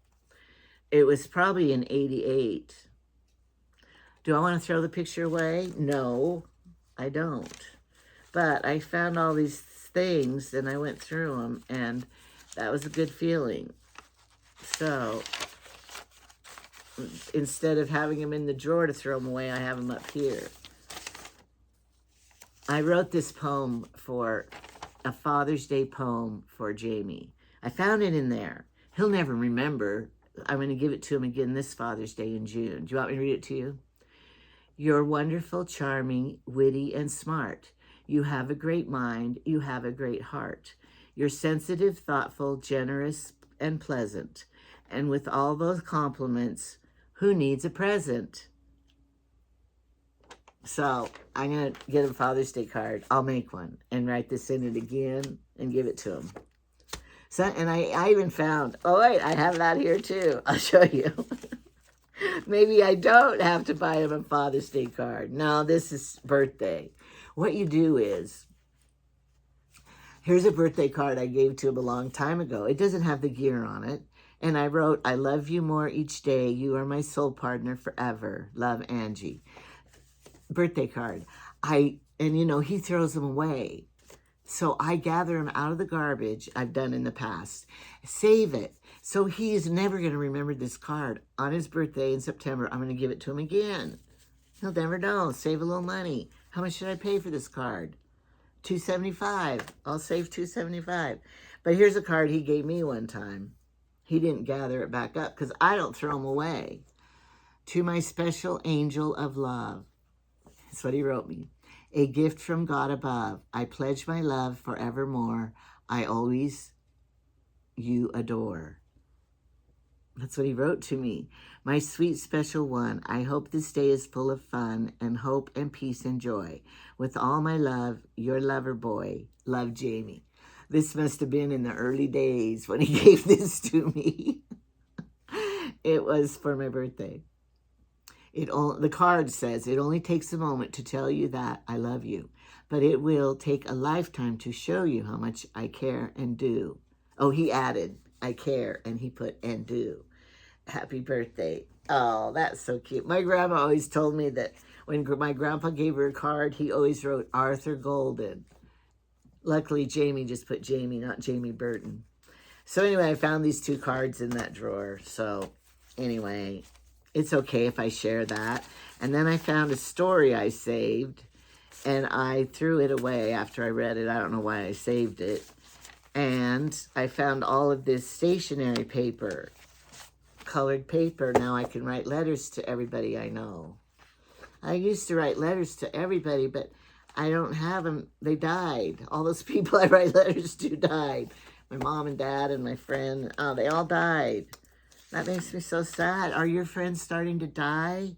S1: It was probably in 88. Do I want to throw the picture away? No, I don't. But I found all these things and I went through them and that was a good feeling. So instead of having them in the drawer to throw them away, I have them up here. I wrote this poem for a Father's Day poem for Jamie. I found it in there. He'll never remember. I'm going to give it to him again this Father's Day in June. Do you want me to read it to you? You're wonderful, charming, witty, and smart. You have a great mind. You have a great heart. You're sensitive, thoughtful, generous, and pleasant. And with all those compliments, who needs a present? So I'm going to get a Father's Day card. I'll make one and write this in it again and give it to him. So, and I even found, oh wait, I have that here too. I'll show you. Maybe I don't have to buy him a Father's Day card. No, this is birthday. What you do is, here's a birthday card I gave to him a long time ago. It doesn't have the gear on it. And I wrote, I love you more each day. You are my soul partner forever. Love, Angie. Birthday card. And you know, he throws them away. So I gather them out of the garbage I've done in the past. Save it. So he is never going to remember this card. On his birthday in September, I'm going to give it to him again. He'll never know. Save a little money. How much should I pay for this card? $275. I'll save $275. But here's a card he gave me one time. He didn't gather it back up because I don't throw them away. To my special angel of love. That's what he wrote me. A gift from God above. I pledge my love forevermore. I always you adore. That's what he wrote to me. My sweet special one. I hope this day is full of fun and hope and peace and joy. With all my love, your lover boy. Love, Jamie. This must have been in the early days when he gave this to me. It was for my birthday. The card says, it only takes a moment to tell you that I love you, but it will take a lifetime to show you how much I care and do. Oh, he added, I care, and he put, and do. Happy birthday. Oh, that's so cute. My grandma always told me that when my grandpa gave her a card, he always wrote Arthur Golden. Luckily, Jamie just put Jamie, not Jamie Burton. So anyway, I found these two cards in that drawer. So anyway, it's okay if I share that. And then I found a story I saved, and I threw it away after I read it. I don't know why I saved it. And I found all of this stationery paper, colored paper. Now I can write letters to everybody I know. I used to write letters to everybody, but I don't have them. They died. All those people I write letters to died. My mom and dad and my friend, oh, they all died. That makes me so sad. Are your friends starting to die?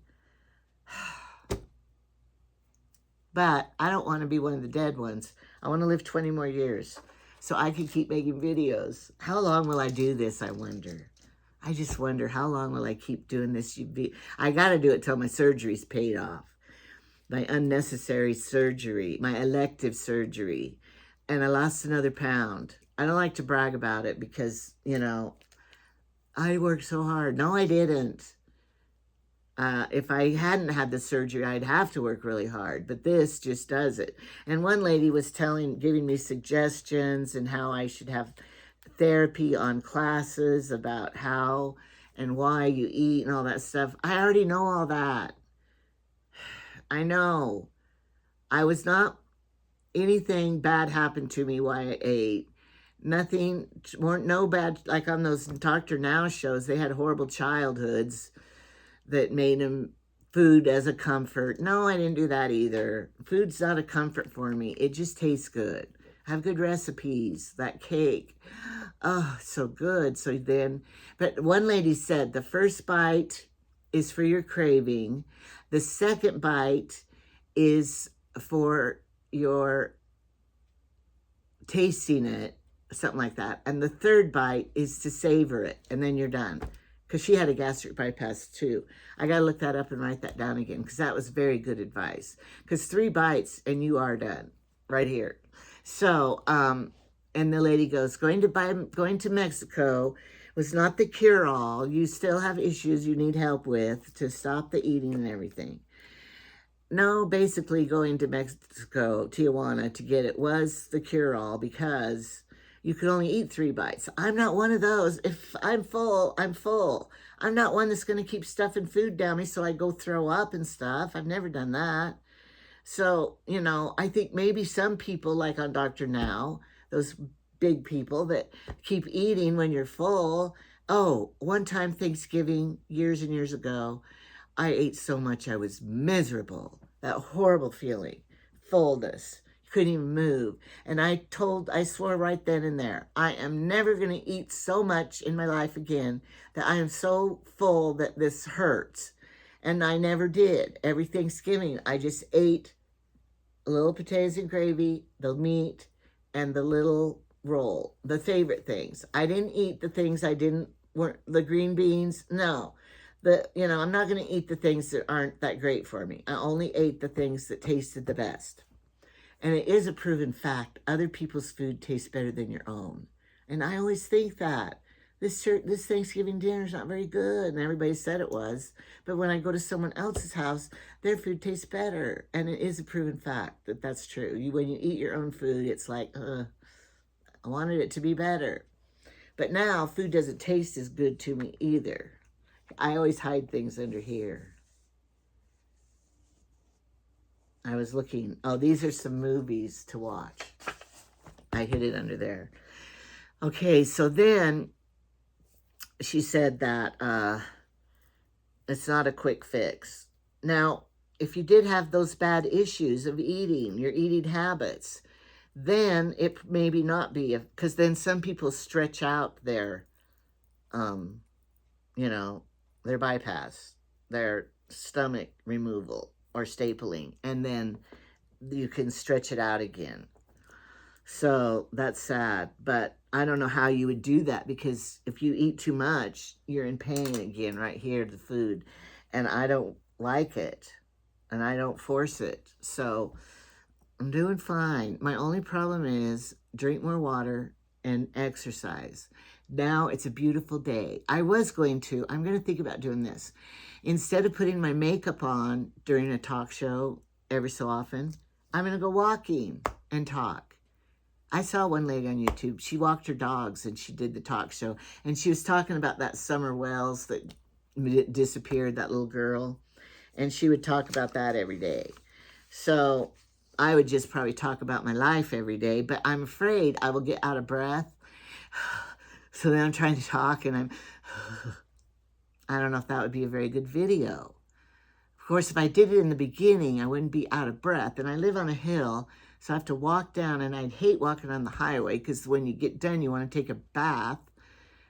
S1: But I don't want to be one of the dead ones. I want to live 20 more years so I can keep making videos. How long will I do this, I wonder? I just wonder, how long will I keep doing this? I got to do it till my surgery's paid off. My unnecessary surgery, my elective surgery. And I lost another pound. I don't like to brag about it because, you know, I worked so hard. No, I didn't. If I hadn't had the surgery, I'd have to work really hard. But this just does it. And one lady was giving me suggestions and how I should have therapy on classes about how and why you eat and all that stuff. I already know all that. I know. I was not, anything bad happened to me while I ate. Nothing, no bad, like on those Dr. Now shows, they had horrible childhoods that made them food as a comfort. No, I didn't do that either. Food's not a comfort for me. It just tastes good. I have good recipes. That cake, oh, so good. So then, but one lady said the first bite is for your craving. The second bite is for your tasting it, something like that. And the third bite is to savor it, and then you're done. Because she had a gastric bypass too. I got to look that up and write that down again, because that was very good advice. Because 3 bites and you are done. right here. So, and the lady goes, going to Mexico was not the cure-all. You still have issues you need help with to stop the eating and everything. No, basically going to Mexico, Tijuana, to get it was the cure-all because you could only eat 3 bites. I'm not one of those. If I'm full, I'm full. I'm not one that's going to keep stuffing food down me so I go throw up and stuff. I've never done that. So, you know, I think maybe some people, like on Dr. Now, those big people that keep eating when you're full. Oh, one time Thanksgiving, years and years ago, I ate so much I was miserable. That horrible feeling, fullness. Couldn't even move. And I swore right then and there, I am never going to eat so much in my life again that I am so full that this hurts. And I never did. Every Thanksgiving, I just ate a little potatoes and gravy, the meat, and the little roll, the favorite things. I didn't eat the things weren't the green beans. No. I'm not going to eat the things that aren't that great for me. I only ate the things that tasted the best. And it is a proven fact, other people's food tastes better than your own. And I always think that. This Thanksgiving dinner is not very good, and everybody said it was. But when I go to someone else's house, their food tastes better. And it is a proven fact that that's true. When you eat your own food, it's like, I wanted it to be better. But now, food doesn't taste as good to me either. I always hide things under here. I was looking. Oh, these are some movies to watch. I hid it under there. Okay, so then she said that it's not a quick fix. Now, if you did have those bad issues of eating, your eating habits, then it maybe not be, because then some people stretch out their, their bypass, their stomach removal or stapling, and then you can stretch it out again. So that's sad, but I don't know how you would do that, because if you eat too much, you're in pain again right here, the food, and I don't like it, and I don't force it. So I'm doing fine. My only problem is drink more water and exercise. Now it's a beautiful day. I'm going to think about doing this. Instead of putting my makeup on during a talk show every so often, I'm going to go walking and talk. I saw one lady on YouTube. She walked her dogs and she did the talk show. And she was talking about that Summer Wells that disappeared, that little girl. And she would talk about that every day. So I would just probably talk about my life every day. But I'm afraid I will get out of breath. So then I'm trying to talk and I don't know if that would be a very good video. Of course, if I did it in the beginning, I wouldn't be out of breath. And I live on a hill, so I have to walk down, and I'd hate walking on the highway because when you get done, you want to take a bath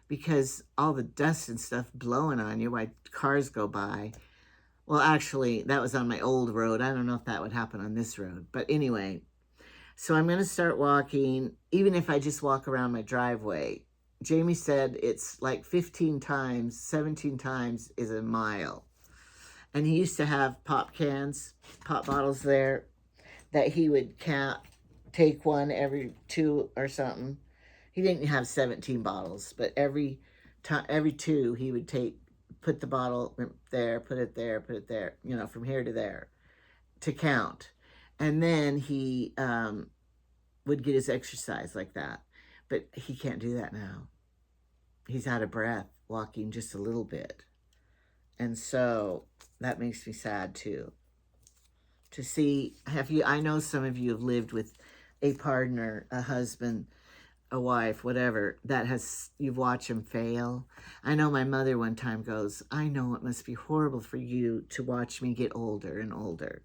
S1: because all the dust and stuff blowing on you while cars go by. Well, actually, that was on my old road. I don't know if that would happen on this road. But anyway, so I'm going to start walking, even if I just walk around my driveway. Jamie said it's like 15 times, 17 times is a mile. And he used to have pop bottles there that he would take one every 2 or something. He didn't have 17 bottles, but every 2 he would put the bottle there, put it there, from here to there to count. And then he would get his exercise like that. But he can't do that now. He's out of breath walking just a little bit. And so that makes me sad too. To see, I know some of you have lived with a partner, a husband, a wife, whatever, you've watched them fail. I know my mother one time goes, I know it must be horrible for you to watch me get older and older.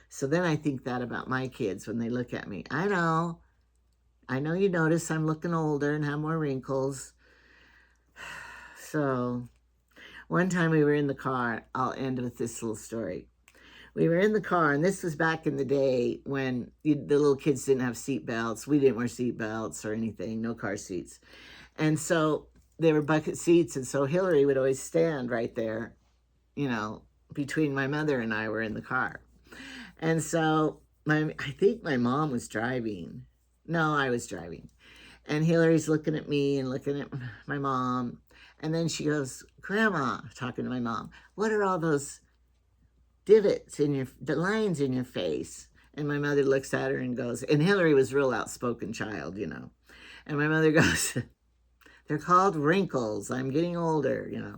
S1: So then I think that about my kids when they look at me. I know you notice I'm looking older and have more wrinkles. So one time we were in the car, I'll end with this little story. We were in the car, and this was back in the day when the little kids didn't have seat belts. We didn't wear seat belts or anything, no car seats. And so they were bucket seats, and so Hillary would always stand right there, between my mother and I were in the car. And so I think my mom was driving. No, I was driving. And Hillary's looking at me and looking at my mom. And then she goes, Grandma, talking to my mom, what are all those divots in the lines in your face? And my mother looks at her and goes, and Hillary was a real outspoken child, you know. And my mother goes, they're called wrinkles. I'm getting older, you know.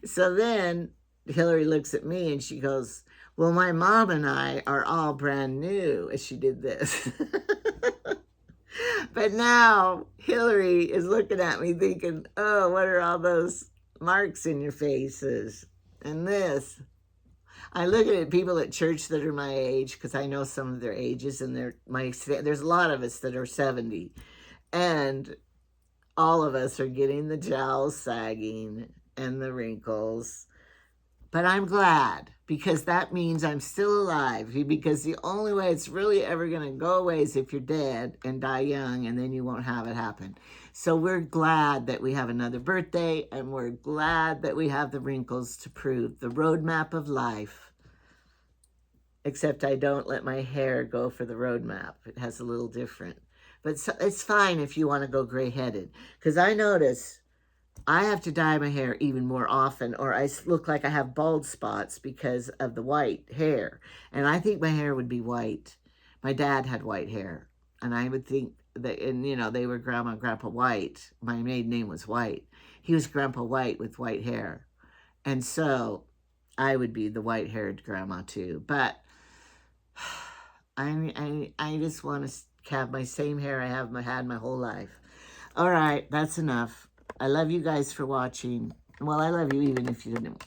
S1: So then Hillary looks at me and she goes, well, my mom and I are all brand new as she did this. But now Hillary is looking at me thinking, oh, what are all those marks in your faces? And this. I look at people at church that are my age because I know some of their ages, and there's a lot of us that are 70. And all of us are getting the jowls sagging and the wrinkles. But I'm glad, because that means I'm still alive, because the only way it's really ever going to go away is if you're dead and die young, and then you won't have it happen. So we're glad that we have another birthday, and we're glad that we have the wrinkles to prove the roadmap of life. Except I don't let my hair go for the roadmap. It has a little different. But it's fine if you want to go gray-headed, because I notice I have to dye my hair even more often, or I look like I have bald spots because of the white hair. And I think my hair would be white. My dad had white hair, and I would think that, and you know, they were Grandma and Grandpa White. My maiden name was White. He was Grandpa White with white hair. And so I would be the white-haired grandma too. But I just want to have my same hair I have had my whole life. All right, that's enough. I love you guys for watching. Well, I love you even if you didn't.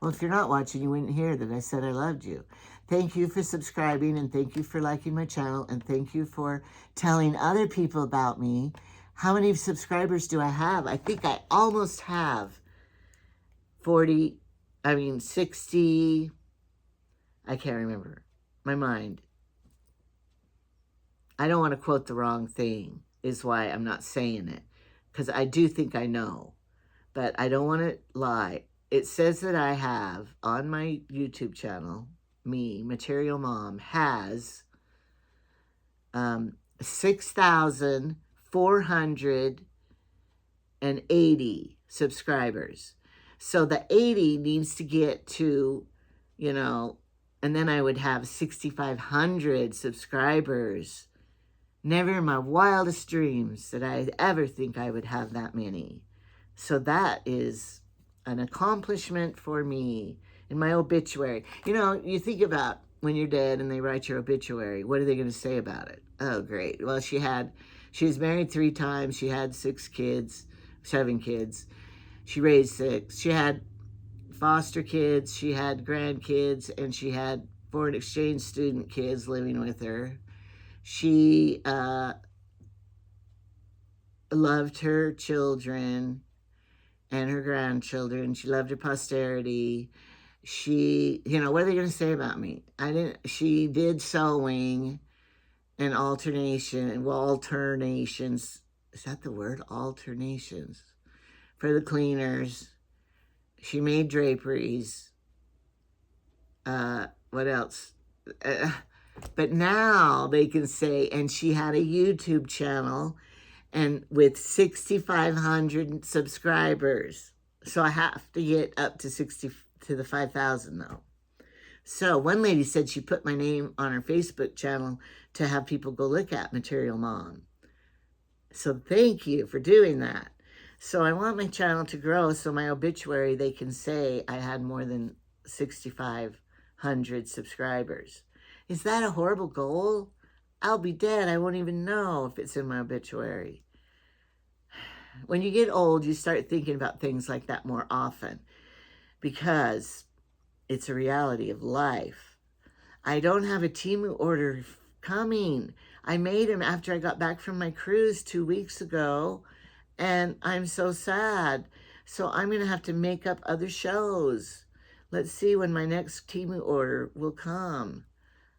S1: Well, if you're not watching, you wouldn't hear that I said I loved you. Thank you for subscribing, and thank you for liking my channel, and thank you for telling other people about me. How many subscribers do I have? I think I almost have 60. I can't remember. My mind. I don't want to quote the wrong thing, is why I'm not saying it. Because I do think I know, but I don't want to lie. It says that I have, on my YouTube channel, me, Material Mom, has 6,480 subscribers. So the 80 needs to get to, you know, and then I would have 6,500 subscribers. Never in my wildest dreams did I ever think I would have that many. So that is an accomplishment for me in my obituary. You know, you think about when you're dead and they write your obituary, what are they going to say about it? Oh, great. Well, she was married 3 times. She had 7 kids. She raised 6. She had foster kids. She had grandkids, and she had foreign exchange student kids living with her. She loved her children and her grandchildren. She loved her posterity. She, you know, what are they going to say about me? She did sewing and alternations. Is that the word? Alternations. For the cleaners. She made draperies. What else? But now they can say, and she had a YouTube channel, and with 6,500 subscribers. So I have to get up to the 5,000 though. So one lady said she put my name on her Facebook channel to have people go look at Material Mom. So thank you for doing that. So I want my channel to grow, so my obituary, they can say I had more than 6,500 subscribers. Is that a horrible goal? I'll be dead. I won't even know if it's in my obituary. When you get old, you start thinking about things like that more often, because it's a reality of life. I don't have a Temu order coming. I made them after I got back from my cruise 2 weeks ago, and I'm so sad. So I'm going to have to make up other shows. Let's see when my next Temu order will come,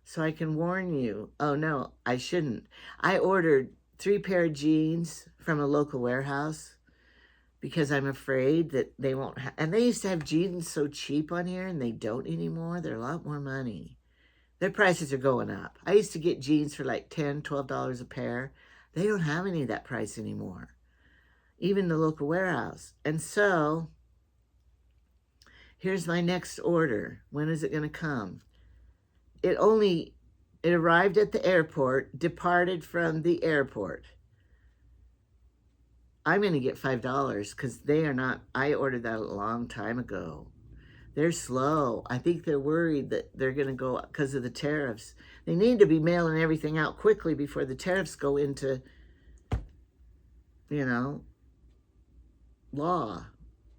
S1: so I can warn you. Oh, no, I shouldn't. I ordered 3 pair of jeans from a local warehouse because I'm afraid that they won't have. And they used to have jeans so cheap on here, and they don't anymore. They're a lot more money. Their prices are going up. I used to get jeans for like $10, $12 a pair. They don't have any of that price anymore, even the local warehouse. And so here's my next order. When is it going to come? It arrived at the airport, departed from the airport. I'm going to get $5 because they are not, I ordered that a long time ago. They're slow. I think they're worried that they're going to go because of the tariffs. They need to be mailing everything out quickly before the tariffs go into, you know, law.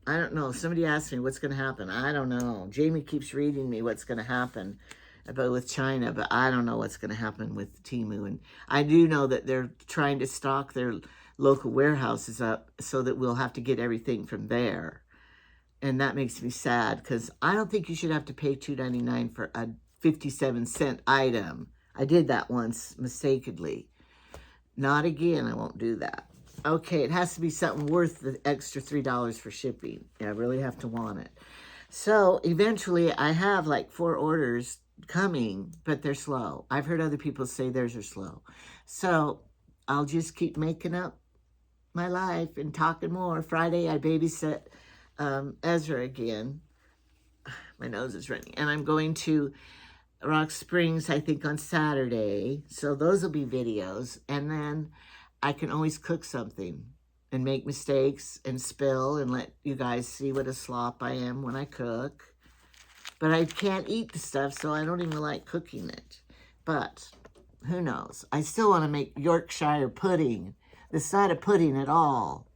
S1: I don't know. Somebody asked me what's going to happen. I don't know. Jamie keeps reading me what's going to happen with China, but I don't know what's going to happen with Temu. And I do know that they're trying to stock their local warehouses up so that we'll have to get everything from there. And that makes me sad because I don't think you should have to pay $2.99 for a 57-cent item. I did that once mistakenly. Not again. I won't do that. Okay, it has to be something worth the extra $3 for shipping. I really have to want it. So eventually I have like 4 orders coming, but they're slow. I've heard other people say theirs are slow. So I'll just keep making up my life and talking more. Friday I babysit Ezra again. My nose is running. And I'm going to Rock Springs, I think, on Saturday. So those will be videos. And then I can always cook something and make mistakes and spill and let you guys see what a slop I am when I cook. But I can't eat the stuff, so I don't even like cooking it. But who knows? I still want to make Yorkshire pudding. It's not a pudding at all.